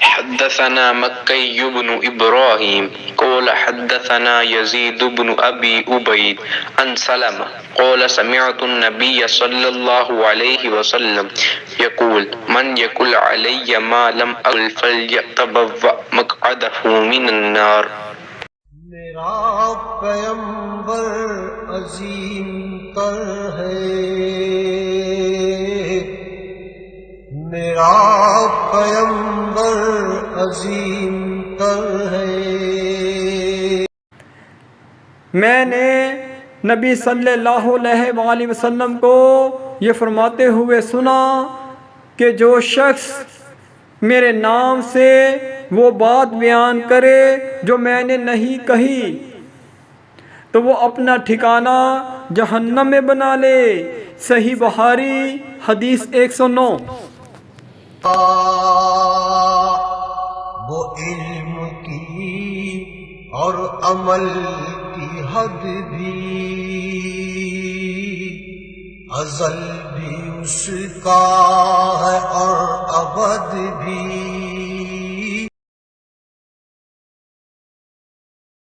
حدثنا مكي بن إبراهيم قال حدثنا يزيد بن أبي أبيد عن سلمة قال سمعت النبي صلى الله عليه وسلم يقول من يقل علي ما لم أقل فليتبوأ مقعده من النار. میرا پیمبر عظیم تر ہے، میرا پیمبر عظیم تر ہے۔ میں نے نبی صلی اللہ علیہ وآلہ وسلم کو یہ فرماتے ہوئے سنا کہ جو شخص میرے نام سے وہ بات بیان کرے جو میں نے نہیں کہی تو وہ اپنا ٹھکانہ جہنم میں بنا لے۔ صحیح بخاری حدیث 109۔ وہ علم کی اور عمل کی حد بھی ازل بھی اس کا ہے اور ابد بھی۔